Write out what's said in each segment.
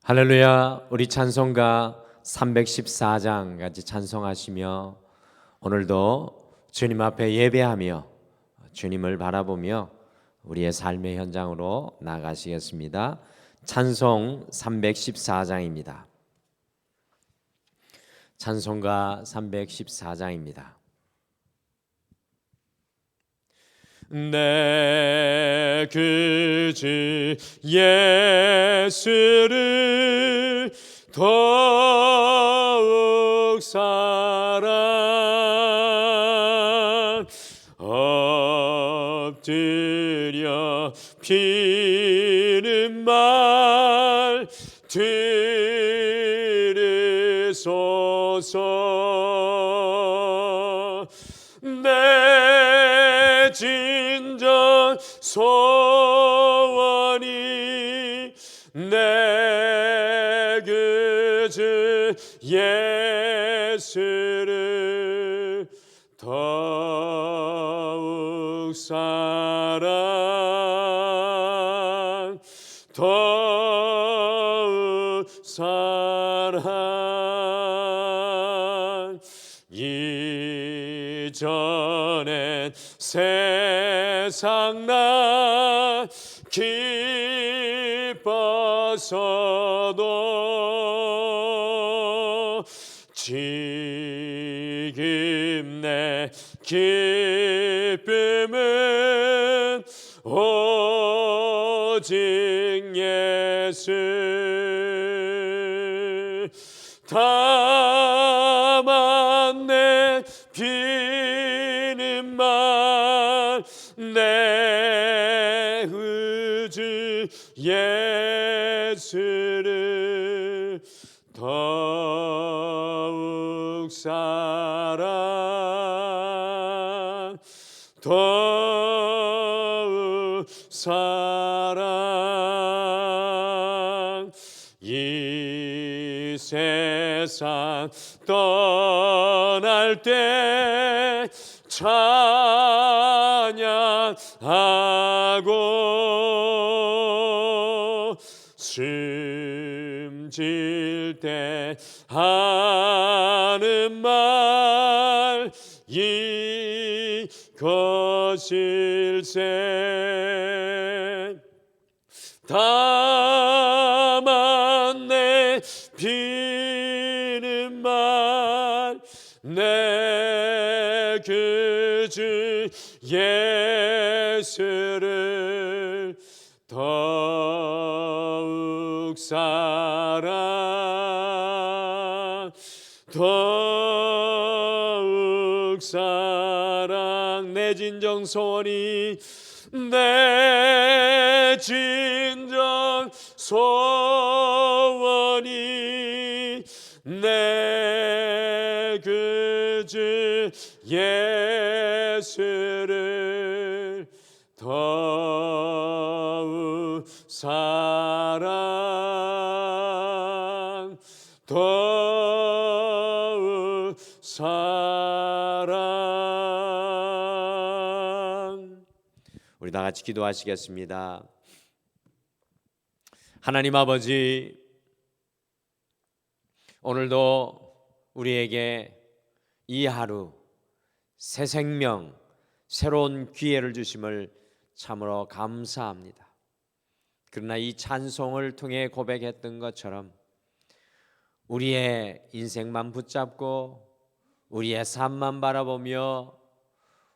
할렐루야. 우리 찬송가 314장 같이 찬송하시며 오늘도 주님 앞에 예배하며 주님을 바라보며 우리의 삶의 현장으로 나가시겠습니다. 찬송 314장입니다. 찬송가 314장입니다. 내 그 주 예수를 더욱 사랑 엎드려 비는 말 들으소서. 내 진정 소원이 내 그 주 예수를 더욱 사랑 더욱 사랑. 이전엔 세상 나 기뻐서도 지금 내 기쁨은 오직 예수. 다만 내 비는 말 내 구주 예수를 더욱 사랑 더욱 사랑. 이 세상 떠날 때 찬양하고 숨질 때 하는 말 이것일세. 다만 내 비는 말 내 그 주 예수를 더욱 사랑 더욱 사랑. 내 진정 소원이 내 진정 소원이 내 그 주 예수를 더욱 사랑 더욱 사랑. 우리 다 같이 기도하시겠습니다. 하나님 아버지, 오늘도 우리에게 이 하루 새 생명, 새로운 기회를 주심을 참으로 감사합니다. 그러나 이 찬송을 통해 고백했던 것처럼 우리의 인생만 붙잡고 우리의 삶만 바라보며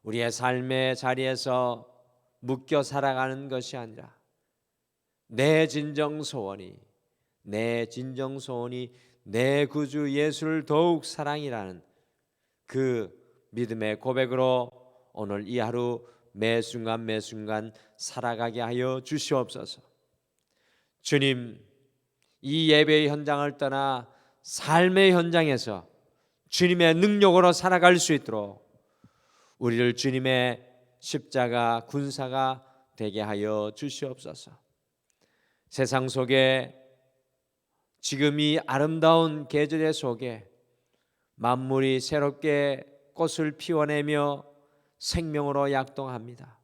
우리의 삶의 자리에서 묶여 살아가는 것이 아니라 내 진정 소원이 내 구주 예수를 더욱 사랑이라는 그 믿음의 고백으로 오늘 이 하루 매 순간 살아가게 하여 주시옵소서. 주님, 이 예배의 현장을 떠나 삶의 현장에서 주님의 능력으로 살아갈 수 있도록 우리를 주님의 십자가 군사가 되게 하여 주시옵소서. 세상 속에 지금 이 아름다운 계절 속에 만물이 새롭게 꽃을 피워내며 생명으로 약동합니다.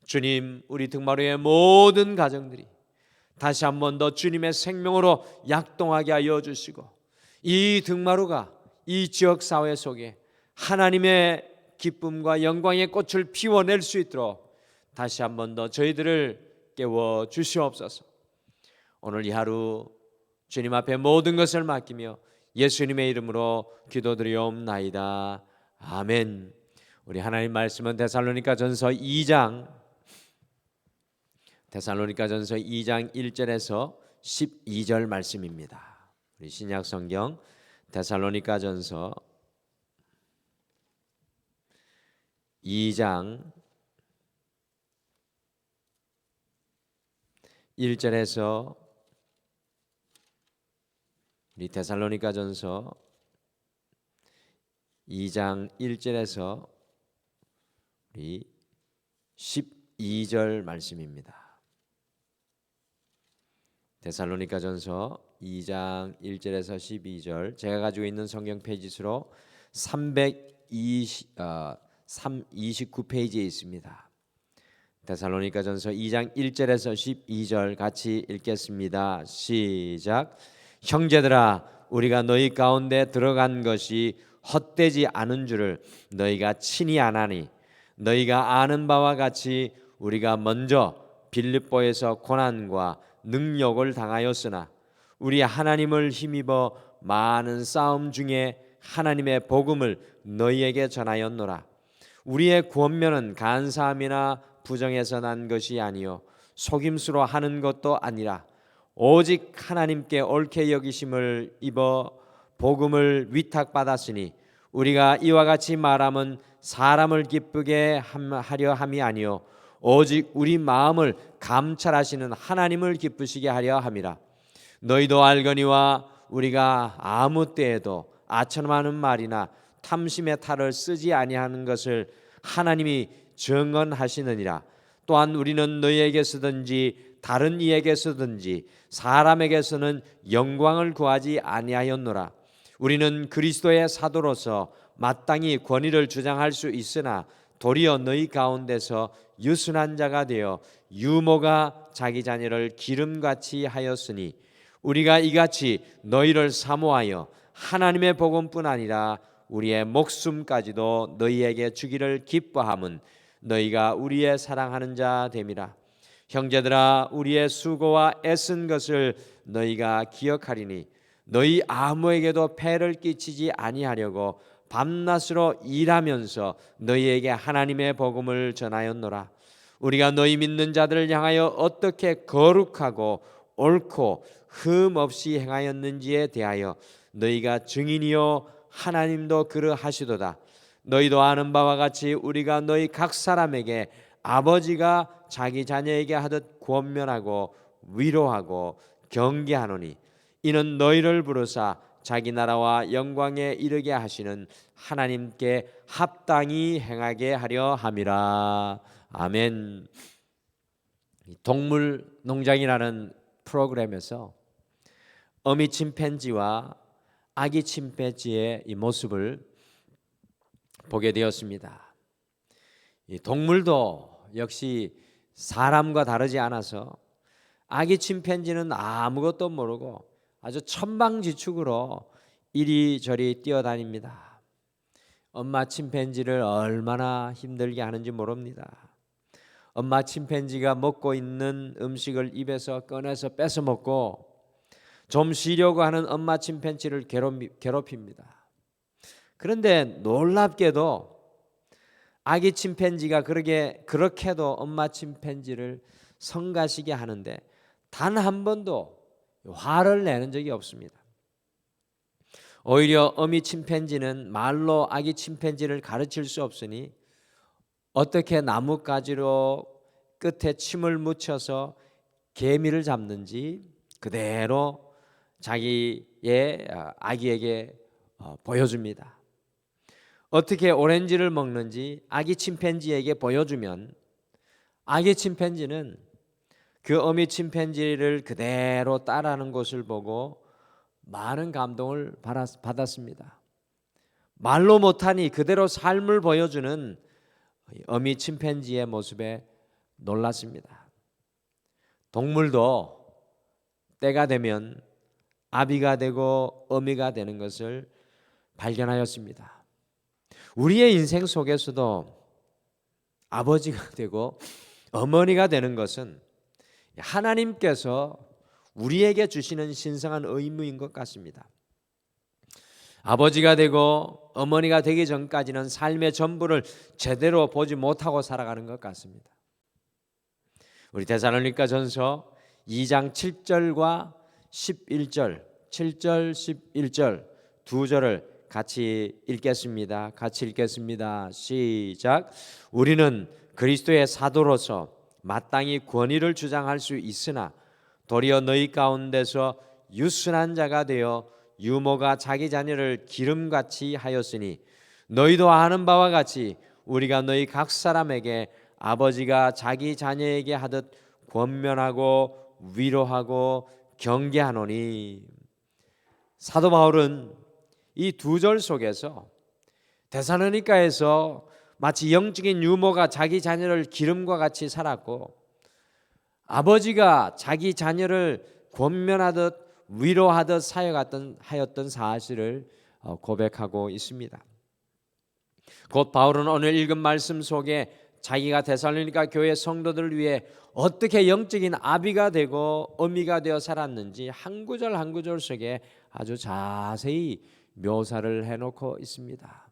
주님, 우리 등마루의 모든 가정들이 다시 한 번 더 주님의 생명으로 약동하게 하여 주시고, 이 등마루가 이 지역 사회 속에 하나님의 기쁨과 영광의 꽃을 피워낼 수 있도록 다시 한 번 더 저희들을 깨워 주시옵소서. 오늘 이 하루 주님 앞에 모든 것을 맡기며 예수님의 이름으로 기도드리옵나이다. 아멘. 우리 하나님 말씀은 데살로니가전서 2장 1절에서 12절 말씀입니다. 우리 신약 성경 데살로니가전서 2장 1절에서 우리 데살로니가전서 2장 1절에서 우리 12절 말씀입니다. 데살로니가전서 2장 1절에서 12절, 제가 가지고 있는 성경 페이지 수로 329페이지에 있습니다. 데살로니가전서 2장 1절에서 12절 같이 읽겠습니다. 시작. 형제들아, 우리가 너희 가운데 들어간 것이 헛되지 않은 줄을 너희가 친히 아나니, 너희가 아는 바와 같이 우리가 먼저 빌립보에서 고난과 능력을 당하였으나 우리 하나님을 힘입어 많은 싸움 중에 하나님의 복음을 너희에게 전하였노라. 우리의 권면은 간사함이나 부정에서 난 것이 아니요 속임수로 하는 것도 아니라 오직 하나님께 옳게 여기심을 입어 복음을 위탁받았으니 우리가 이와 같이 말함은 사람을 기쁘게 하려 함이 아니요 오직 우리 마음을 감찰하시는 하나님을 기쁘시게 하려 함이라. 너희도 알거니와 우리가 아무 때에도 아첨하는 말이나 탐심의 탈을 쓰지 아니하는 것을 하나님이 증언하시느니라. 또한 우리는 너희에게서든지 다른 이에게서든지 사람에게서는 영광을 구하지 아니하였노라. 우리는 그리스도의 사도로서 마땅히 권위를 주장할 수 있으나 도리어 너희 가운데서 유순한 자가 되어 유모가 자기 자녀를 기름같이 하였으니 우리가 이같이 너희를 사모하여 하나님의 복음뿐 아니라 우리의 목숨까지도 너희에게 주기를 기뻐함은 너희가 우리의 사랑하는 자 됨이라. 형제들아, 우리의 수고와 애쓴 것을 너희가 기억하리니 너희 아무에게도 폐를 끼치지 아니하려고 밤낮으로 일하면서 너희에게 하나님의 복음을 전하였노라. 우리가 너희 믿는 자들을 향하여 어떻게 거룩하고 옳고 흠 없이 행하였는지에 대하여 너희가 증인이요 하나님도 그러하시도다. 너희도 아는 바와 같이 우리가 너희 각 사람에게 아버지가 자기 자녀에게 하듯 권면하고 위로하고 경계하노니 이는 너희를 부르사 자기 나라와 영광에 이르게 하시는 하나님께 합당히 행하게 하려 함이라. 아멘. 동물 농장이라는 프로그램에서 어미 침팬지와 아기 침팬지의 이 모습을 보게 되었습니다. 이 동물도 역시 사람과 다르지 않아서 아기 침팬지는 아무것도 모르고 아주 천방지축으로 이리저리 뛰어다닙니다. 엄마 침팬지를 얼마나 힘들게 하는지 모릅니다. 엄마 침팬지가 먹고 있는 음식을 입에서 꺼내서 뺏어 먹고 좀 쉬려고 하는 엄마 침팬지를 괴롭힙니다. 그런데 놀랍게도 아기 침팬지가 그렇게도 엄마 침팬지를 성가시게 하는데 단 한 번도 화를 내는 적이 없습니다. 오히려 어미 침팬지는 말로 아기 침팬지를 가르칠 수 없으니 어떻게 나뭇가지로 끝에 침을 묻혀서 개미를 잡는지 그대로 자기의 아기에게 보여줍니다. 어떻게 오렌지를 먹는지 아기 침팬지에게 보여주면 아기 침팬지는 그 어미 침팬지를 그대로 따라하는 것을 보고 많은 감동을 받았습니다. 말로 못하니 그대로 삶을 보여주는 어미 침팬지의 모습에 놀랐습니다. 동물도 때가 되면 아비가 되고 어미가 되는 것을 발견하였습니다. 우리의 인생 속에서도 아버지가 되고 어머니가 되는 것은 하나님께서 우리에게 주시는 신성한 의무인 것 같습니다. 아버지가 되고 어머니가 되기 전까지는 삶의 전부를 제대로 보지 못하고 살아가는 것 같습니다. 우리 데살로니가전서 2장 7절과 11절, 7절, 11절 두 절을 같이 읽겠습니다. 같이 읽겠습니다. 시작. 우리는 그리스도의 사도로서 마땅히 권위를 주장할 수 있으나 도리어 너희 가운데서 유순한 자가 되어 유모가 자기 자녀를 기름같이 하였으니 너희도 아는 바와 같이 우리가 너희 각 사람에게 아버지가 자기 자녀에게 하듯 권면하고 위로하고 경계하노니. 사도 바울은 이 두 절 속에서 데살로니가에서 마치 영적인 유모가 자기 자녀를 기름과 같이 살았고 아버지가 자기 자녀를 권면하듯 위로하듯 사역하였던 사실을 고백하고 있습니다. 곧 바울은 오늘 읽은 말씀 속에 자기가 데살로니가 교회 성도들을 위해 어떻게 영적인 아비가 되고 어미가 되어 살았는지 한 구절 한 구절 속에 아주 자세히 묘사를 해놓고 있습니다.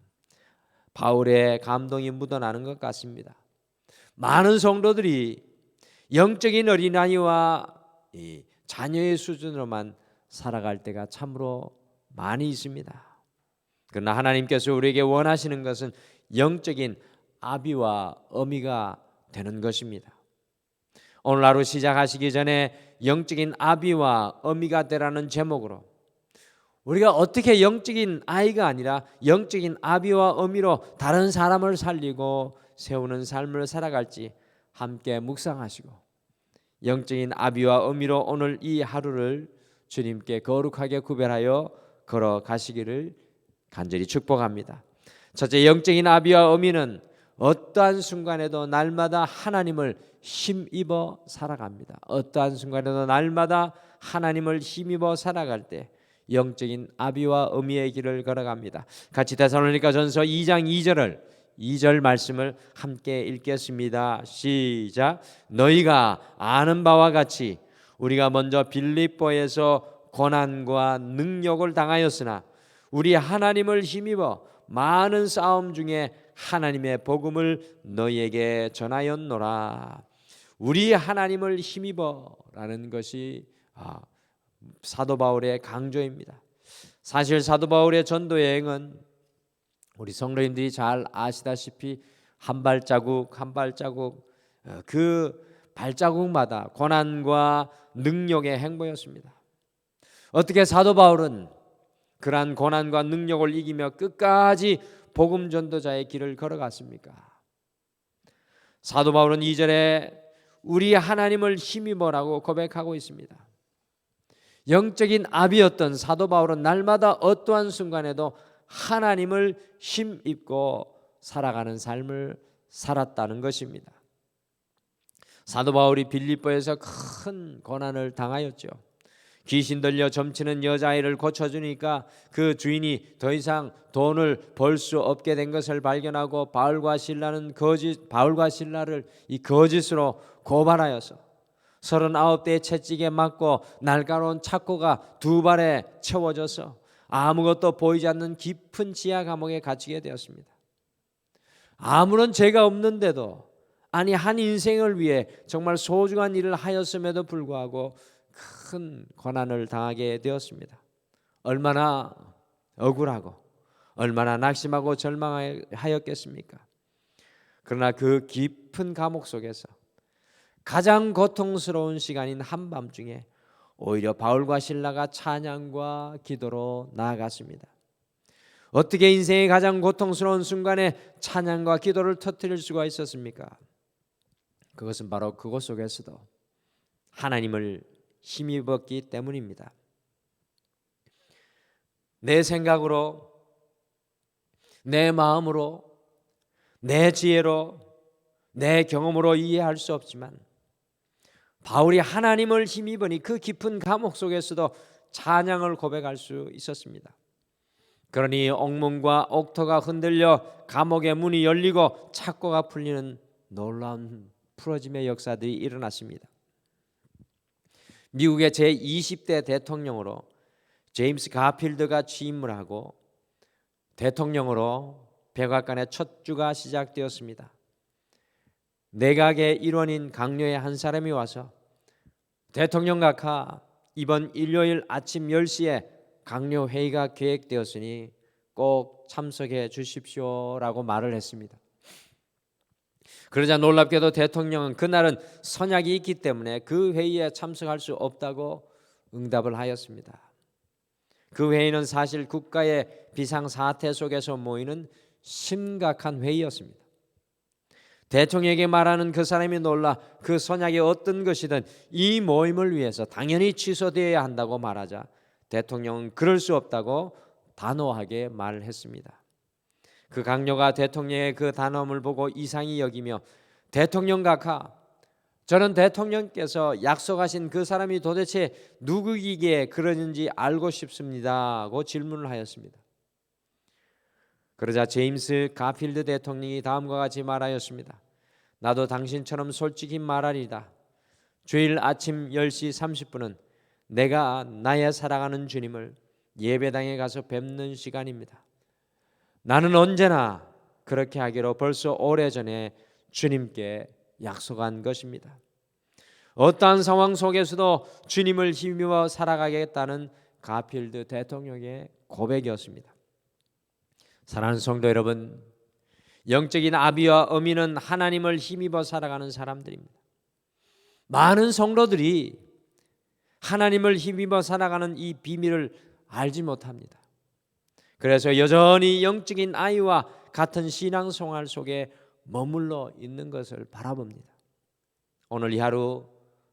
바울의 감동이 묻어나는 것 같습니다. 많은 성도들이 영적인 어린아이와 이 자녀의 수준으로만 살아갈 때가 참으로 많이 있습니다. 그러나 하나님께서 우리에게 원하시는 것은 영적인 아비와 어미가 되는 것입니다. 오늘 하루 시작하시기 전에 영적인 아비와 어미가 되라는 제목으로 우리가 어떻게 영적인 아이가 아니라 영적인 아비와 어미로 다른 사람을 살리고 세우는 삶을 살아갈지 함께 묵상하시고 영적인 아비와 어미로 오늘 이 하루를 주님께 거룩하게 구별하여 걸어가시기를 간절히 축복합니다. 첫째, 영적인 아비와 어미는 어떠한 순간에도 날마다 하나님을 힘입어 살아갑니다. 어떠한 순간에도 날마다 하나님을 힘입어 살아갈 때 영적인 아비와 어미의 길을 걸어갑니다. 같이 데살로니가전서 2장 2절 말씀을 함께 읽겠습니다. 시작. 너희가 아는 바와 같이 우리가 먼저 빌립보에서 고난과 능력을 당하였으나 우리 하나님을 힘입어 많은 싸움 중에 하나님의 복음을 너희에게 전하였노라. 우리 하나님을 힘입어라는 것이 사도 바울의 강조입니다. 사실 사도 바울의 전도 여행은 우리 성도님들이 잘 아시다시피 한 발자국 한 발자국 그 발자국마다 고난과 능력의 행보였습니다. 어떻게 사도 바울은 그러한 고난과 능력을 이기며 끝까지 복음 전도자의 길을 걸어갔습니까? 사도 바울은 2절에 우리 하나님을 힘입어라고 고백하고 있습니다. 영적인 아비였던 사도 바울은 날마다 어떠한 순간에도 하나님을 힘입고 살아가는 삶을 살았다는 것입니다. 사도 바울이 빌립보에서 큰 고난을 당하였죠. 귀신 들려 점치는 여자아이를 고쳐주니까 그 주인이 더 이상 돈을 벌 수 없게 된 것을 발견하고 바울과 신라를 이 거짓으로 고발하여서 39대의 채찍에 맞고 날카로운 착고가 두 발에 채워져서 아무것도 보이지 않는 깊은 지하 감옥에 갇히게 되었습니다. 아무런 죄가 없는데도 아니 한 인생을 위해 정말 소중한 일을 하였음에도 불구하고 큰 고난을 당하게 되었습니다. 얼마나 억울하고 얼마나 낙심하고 절망하였겠습니까? 그러나 그 깊은 감옥 속에서 가장 고통스러운 시간인 한밤중에 오히려 바울과 신라가 찬양과 기도로 나아갔습니다. 어떻게 인생의 가장 고통스러운 순간에 찬양과 기도를 터뜨릴 수가 있었습니까? 그것은 바로 그곳 속에서도 하나님을 힘입었기 때문입니다. 내 생각으로, 내 마음으로, 내 지혜로, 내 경험으로 이해할 수 없지만 바울이 하나님을 힘입으니 그 깊은 감옥 속에서도 찬양을 고백할 수 있었습니다. 그러니 옥문과 옥토가 흔들려 감옥의 문이 열리고 착고가 풀리는 놀라운 풀어짐의 역사들이 일어났습니다. 미국의 제20대 대통령으로 제임스 가필드가 취임을 하고 대통령으로 백악관의 첫 주가 시작되었습니다. 내각의 일원인 강요의 한 사람이 와서 대통령 각하, 이번 일요일 아침 10시에 강요 회의가 계획되었으니 꼭 참석해 주십시오라고 말을 했습니다. 그러자 놀랍게도 대통령은 그날은 선약이 있기 때문에 그 회의에 참석할 수 없다고 응답을 하였습니다. 그 회의는 사실 국가의 비상사태 속에서 모이는 심각한 회의였습니다. 대통령에게 말하는 그 사람이 놀라 그 선약이 어떤 것이든 이 모임을 위해서 당연히 취소되어야 한다고 말하자 대통령은 그럴 수 없다고 단호하게 말을 했습니다. 그 강요가 대통령의 그 단호함을 보고 이상히 여기며 대통령 각하, 저는 대통령께서 약속하신 그 사람이 도대체 누구이기에 그러는지 알고 싶습니다고 질문을 하였습니다. 그러자 제임스 가필드 대통령이 다음과 같이 말하였습니다. 나도 당신처럼 솔직히 말하리다. 주일 아침 10시 30분은 내가 나의 사랑하는 주님을 예배당에 가서 뵙는 시간입니다. 나는 언제나 그렇게 하기로 벌써 오래전에 주님께 약속한 것입니다. 어떠한 상황 속에서도 주님을 힘입어 살아가겠다는 가필드 대통령의 고백이었습니다. 사랑하는 성도 여러분, 영적인 아비와 어미는 하나님을 힘입어 살아가는 사람들입니다. 많은 성도들이 하나님을 힘입어 살아가는 이 비밀을 알지 못합니다. 그래서 여전히 영적인 아이와 같은 신앙생활 속에 머물러 있는 것을 바라봅니다. 오늘 이 하루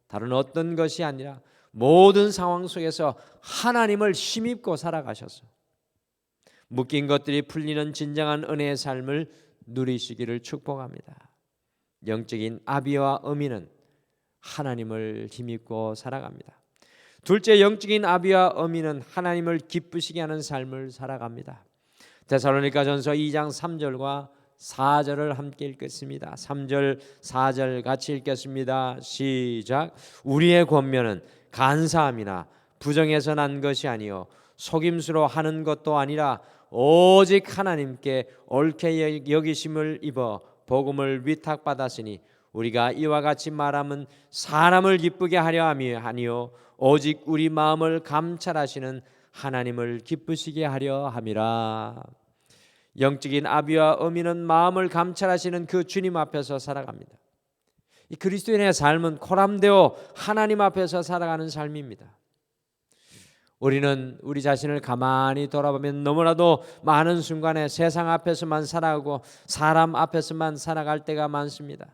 다른 어떤 것이 아니라 모든 상황 속에서 하나님을 힘입고 살아가셔서 묶인 것들이 풀리는 진정한 은혜의 삶을 누리시기를 축복합니다. 영적인 아비와 어미는 하나님을 힘입고 살아갑니다. 둘째, 영적인 아비와 어미는 하나님을 기쁘시게 하는 삶을 살아갑니다. 데살로니가전서 2장 3절과 4절을 함께 읽겠습니다. 3절 4절 같이 읽겠습니다. 시작. 우리의 권면은 간사함이나 부정에서 난 것이 아니요 속임수로 하는 것도 아니라 오직 하나님께 옳게 여기심을 입어 복음을 위탁받았으니 우리가 이와 같이 말하면 사람을 기쁘게 하려 함이 아니요 오직 우리 마음을 감찰하시는 하나님을 기쁘시게 하려 함이라. 영적인 아비와 어미는 마음을 감찰하시는 그 주님 앞에서 살아갑니다. 이 그리스도인의 삶은 코람되어 하나님 앞에서 살아가는 삶입니다. 우리는 우리 자신을 가만히 돌아보면 너무나도 많은 순간에 세상 앞에서만 살아가고 사람 앞에서만 살아갈 때가 많습니다.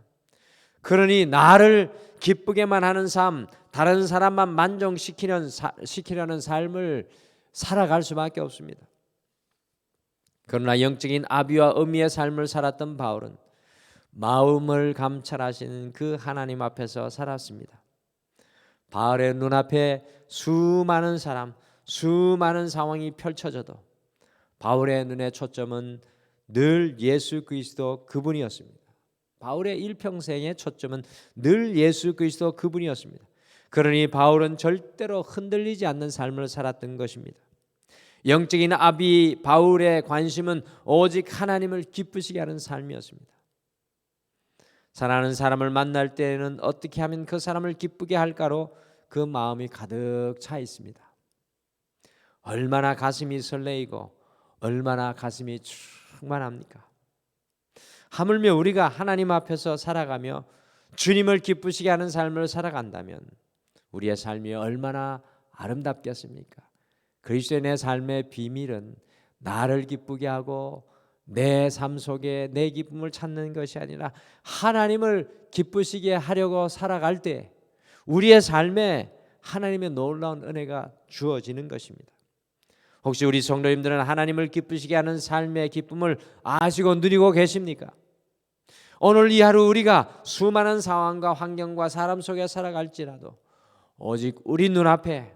그러니 나를 기쁘게만 하는 삶, 다른 사람만 만족시키려는 삶을 살아갈 수밖에 없습니다. 그러나 영적인 아비와 어미의 삶을 살았던 바울은 마음을 감찰하시는 그 하나님 앞에서 살았습니다. 바울의 눈앞에 수많은 사람, 수많은 상황이 펼쳐져도 바울의 눈의 초점은 늘 예수 그리스도 그분이었습니다. 바울의 일평생의 초점은 늘 예수 그리스도 그분이었습니다. 그러니 바울은 절대로 흔들리지 않는 삶을 살았던 것입니다. 영적인 아비 바울의 관심은 오직 하나님을 기쁘시게 하는 삶이었습니다. 사랑하는 사람을 만날 때에는 어떻게 하면 그 사람을 기쁘게 할까로 그 마음이 가득 차 있습니다. 얼마나 가슴이 설레이고 얼마나 가슴이 충만합니까? 하물며 우리가 하나님 앞에서 살아가며 주님을 기쁘시게 하는 삶을 살아간다면 우리의 삶이 얼마나 아름답겠습니까? 그리스도인의 삶의 비밀은 나를 기쁘게 하고 내 삶 속에 내 기쁨을 찾는 것이 아니라 하나님을 기쁘시게 하려고 살아갈 때 우리의 삶에 하나님의 놀라운 은혜가 주어지는 것입니다. 혹시 우리 성도님들은 하나님을 기쁘시게 하는 삶의 기쁨을 아시고 누리고 계십니까? 오늘 이 하루 우리가 수많은 상황과 환경과 사람 속에 살아갈지라도 오직 우리 눈앞에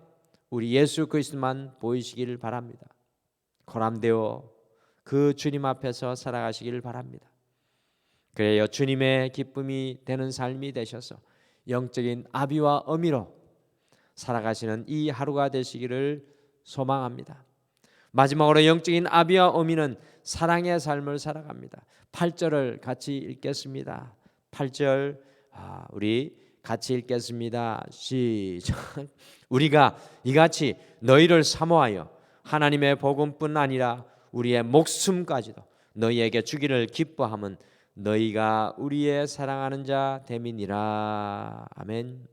우리 예수 그리스도만 보이시기를 바랍니다. 고람되어 그 주님 앞에서 살아가시기를 바랍니다. 그래요, 주님의 기쁨이 되는 삶이 되셔서 영적인 아비와 어미로 살아가시는 이 하루가 되시기를 소망합니다. 마지막으로 영적인 아비와 어미는 사랑의 삶을 살아갑니다. 8절을 같이 읽겠습니다. 8절 우리 같이 읽겠습니다. 시작. 우리가 이같이 너희를 사모하여 하나님의 복음뿐 아니라 우리의 목숨까지도 너희에게 주기를 기뻐함은 너희가 우리의 사랑하는 자 됨이니라. 아멘.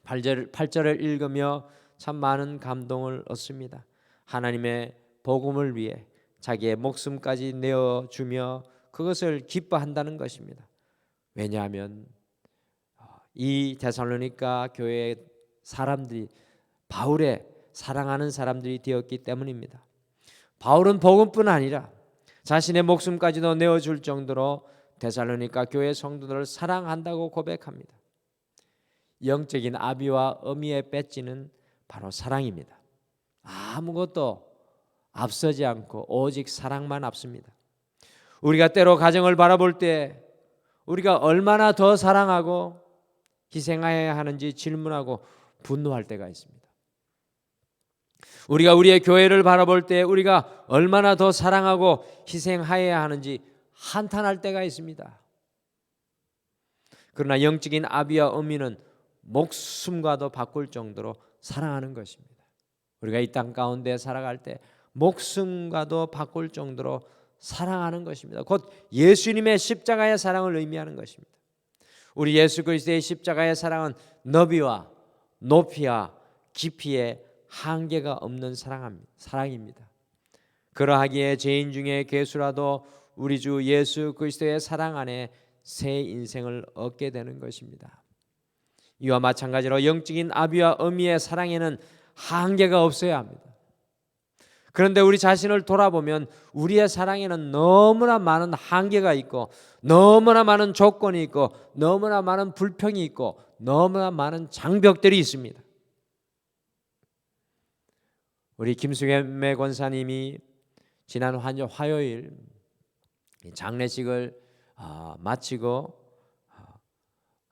8절을 읽으며 참 많은 감동을 얻습니다. 하나님의 복음을 위해 자기의 목숨까지 내어주며 그것을 기뻐한다는 것입니다. 왜냐하면 이 데살로니가 교회 사람들이 바울의 사랑하는 사람들이 되었기 때문입니다. 바울은 복음뿐 아니라 자신의 목숨까지도 내어줄 정도로 데살로니가 교회 성도들을 사랑한다고 고백합니다. 영적인 아비와 어미의 배지는 바로 사랑입니다. 아무것도 앞서지 않고 오직 사랑만 앞섭니다. 우리가 때로 가정을 바라볼 때 우리가 얼마나 더 사랑하고 희생해야 하는지 질문하고 분노할 때가 있습니다. 우리가 우리의 교회를 바라볼 때 우리가 얼마나 더 사랑하고 희생해야 하는지 한탄할 때가 있습니다. 그러나 영적인 아비와 어미는 목숨과도 바꿀 정도로 사랑하는 것입니다. 우리가 이 땅 가운데 살아갈 때 목숨과도 바꿀 정도로 사랑하는 것입니다. 곧 예수님의 십자가의 사랑을 의미하는 것입니다. 우리 예수 그리스도의 십자가의 사랑은 너비와 높이와 깊이에 한계가 없는 사랑입니다. 그러하기에 죄인 중에 괴수라도 우리 주 예수 그리스도의 사랑 안에 새 인생을 얻게 되는 것입니다. 이와 마찬가지로 영적인 아비와 어미의 사랑에는 한계가 없어야 합니다. 그런데 우리 자신을 돌아보면 우리의 사랑에는 너무나 많은 한계가 있고 너무나 많은 조건이 있고 너무나 많은 불평이 있고 너무나 많은 장벽들이 있습니다. 우리 김수겸 권사님이 지난 화요일 장례식을 마치고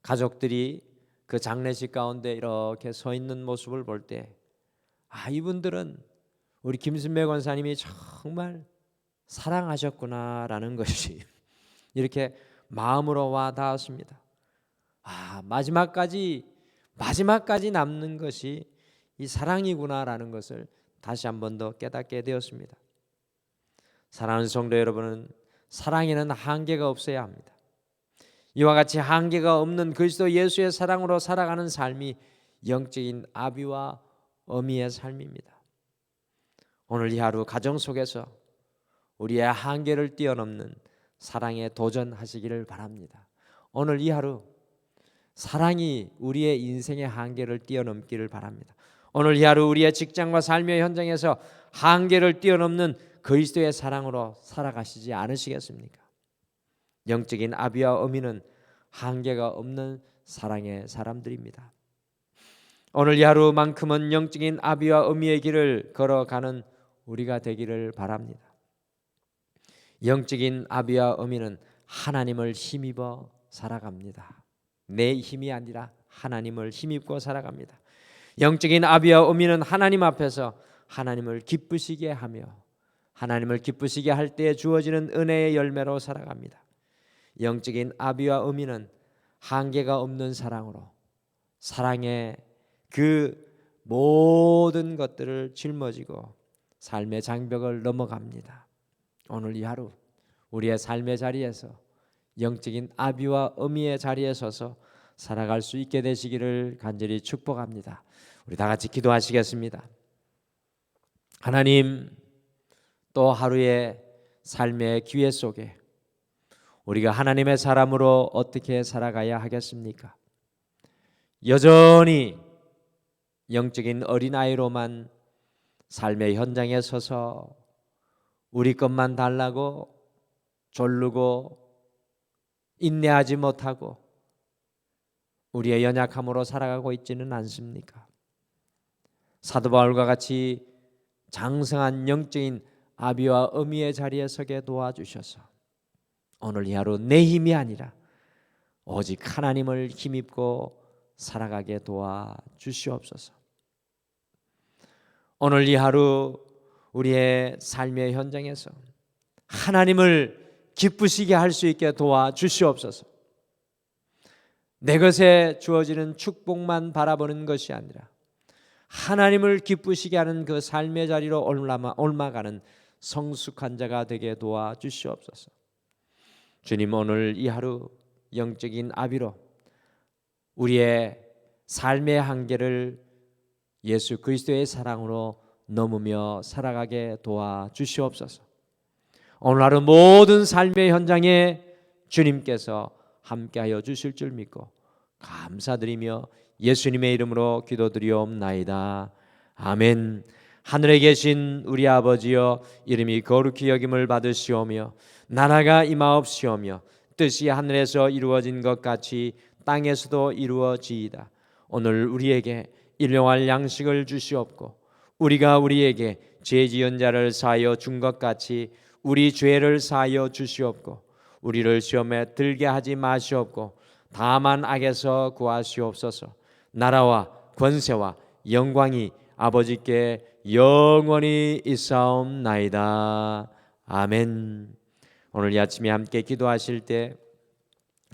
가족들이 그 장례식 가운데 이렇게 서 있는 모습을 볼 때 이분들은 우리 김순매 권사님이 정말 사랑하셨구나라는 것이 이렇게 마음으로 와 닿았습니다. 마지막까지 남는 것이 이 사랑이구나라는 것을 다시 한 번 더 깨닫게 되었습니다. 사랑하는 성도 여러분은 사랑에는 한계가 없어야 합니다. 이와 같이 한계가 없는 그리스도 예수의 사랑으로 살아가는 삶이 영적인 아비와 어미의 삶입니다. 오늘 이 하루 가정 속에서 우리의 한계를 뛰어넘는 사랑에 도전하시기를 바랍니다. 오늘 이 하루 사랑이 우리의 인생의 한계를 뛰어넘기를 바랍니다. 오늘 이 하루 우리의 직장과 삶의 현장에서 한계를 뛰어넘는 그리스도의 사랑으로 살아가시지 않으시겠습니까? 영적인 아비와 어미는 한계가 없는 사랑의 사람들입니다. 오늘 이 하루만큼은 영적인 아비와 어미의 길을 걸어가는 우리가 되기를 바랍니다. 영적인 아비와 어미는 하나님을 힘입어 살아갑니다. 내 힘이 아니라 하나님을 힘입고 살아갑니다. 영적인 아비와 어미는 하나님 앞에서 하나님을 기쁘시게 하며 하나님을 기쁘시게 할 때에 주어지는 은혜의 열매로 살아갑니다. 영적인 아비와 어미는 한계가 없는 사랑으로 사랑의 그 모든 것들을 짊어지고 삶의 장벽을 넘어갑니다. 오늘 이 하루 우리의 삶의 자리에서 영적인 아비와 어미의 자리에 서서 살아갈 수 있게 되시기를 간절히 축복합니다. 우리 다 같이 기도하시겠습니다. 하나님, 또 하루의 삶의 기회 속에 우리가 하나님의 사람으로 어떻게 살아가야 하겠습니까? 여전히 영적인 어린아이로만 삶의 현장에 서서 우리 것만 달라고 졸르고 인내하지 못하고 우리의 연약함으로 살아가고 있지는 않습니까? 사도 바울과 같이 장성한 영적인 아비와 어미의 자리에 서게 도와주셔서 오늘 이 하루 내 힘이 아니라 오직 하나님을 힘입고 살아가게 도와주시옵소서. 오늘 이 하루 우리의 삶의 현장에서 하나님을 기쁘시게 할 수 있게 도와주시옵소서. 내 것에 주어지는 축복만 바라보는 것이 아니라 하나님을 기쁘시게 하는 그 삶의 자리로 올라가는 성숙한 자가 되게 도와주시옵소서. 주님, 오늘 이 하루 영적인 아비로 우리의 삶의 한계를 예수 그리스도의 사랑으로 넘으며 살아가게 도와주시옵소서. 오늘 하루 모든 삶의 현장에 주님께서 함께하여 주실 줄 믿고 감사드리며 예수님의 이름으로 기도드리옵나이다. 아멘. 하늘에 계신 우리 아버지여, 이름이 거룩히 여김을 받으시오며 나라가 임하옵시오며 뜻이 하늘에서 이루어진 것 같이 땅에서도 이루어지이다. 오늘 우리에게 일용할 양식을 주시옵고 우리가 우리에게 죄 지은 자를 사하여 준 것 같이 우리 죄를 사하여 주시옵고 우리를 시험에 들게 하지 마시옵고 다만 악에서 구하시옵소서. 나라와 권세와 영광이 아버지께 영원히 있사옵나이다. 아멘. 오늘 이 아침에 함께 기도하실 때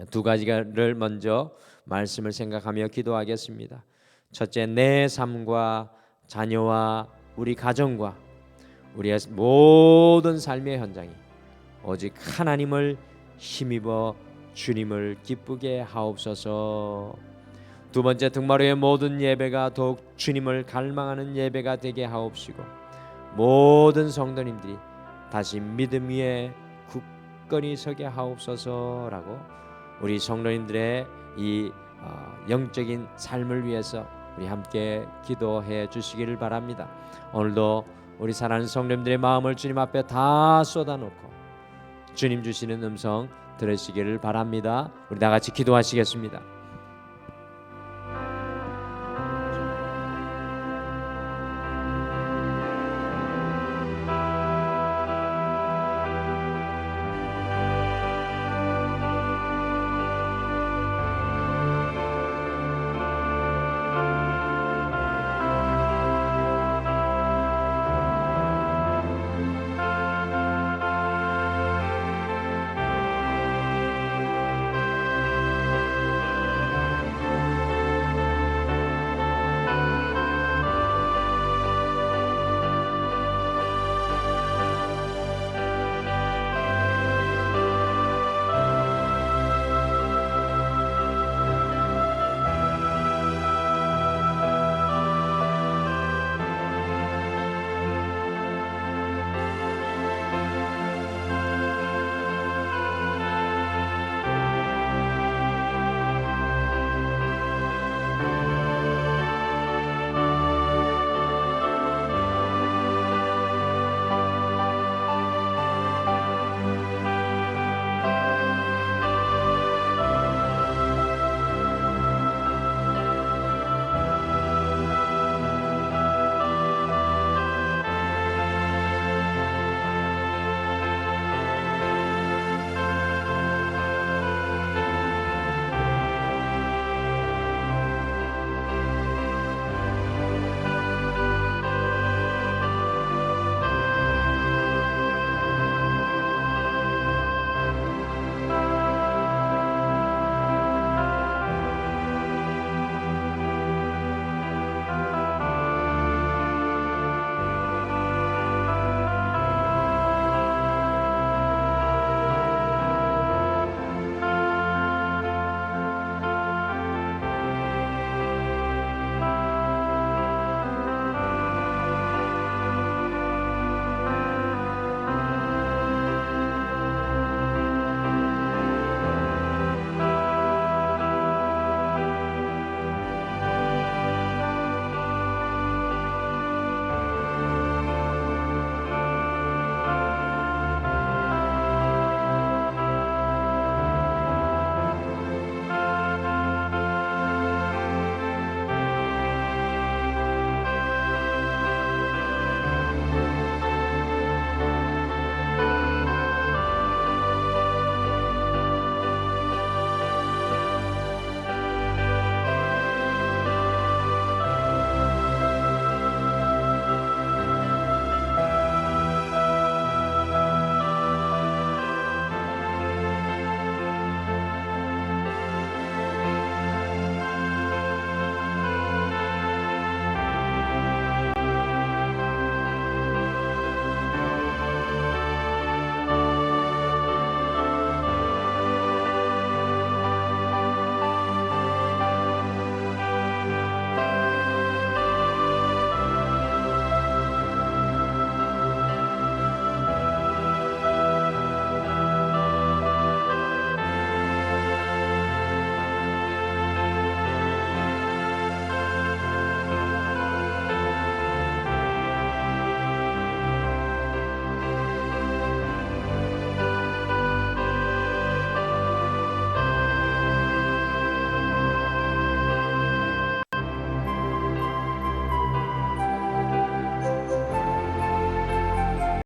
두 가지를 먼저 말씀을 생각하며 기도하겠습니다. 첫째, 내 삶과 자녀와 우리 가정과 우리의 모든 삶의 현장이 오직 하나님을 힘입어 주님을 기쁘게 하옵소서. 두 번째, 등마루의 모든 예배가 더욱 주님을 갈망하는 예배가 되게 하옵시고 모든 성도님들이 다시 믿음 위에 굳건히 서게 하옵소서라고 우리 성도님들의 이 영적인 삶을 위해서 우리 함께 기도해 주시기를 바랍니다. 오늘도 우리 사랑하는 성도님들의 마음을 주님 앞에 다 쏟아놓고 주님 주시는 음성 들으시기를 바랍니다. 우리 다 같이 기도하시겠습니다.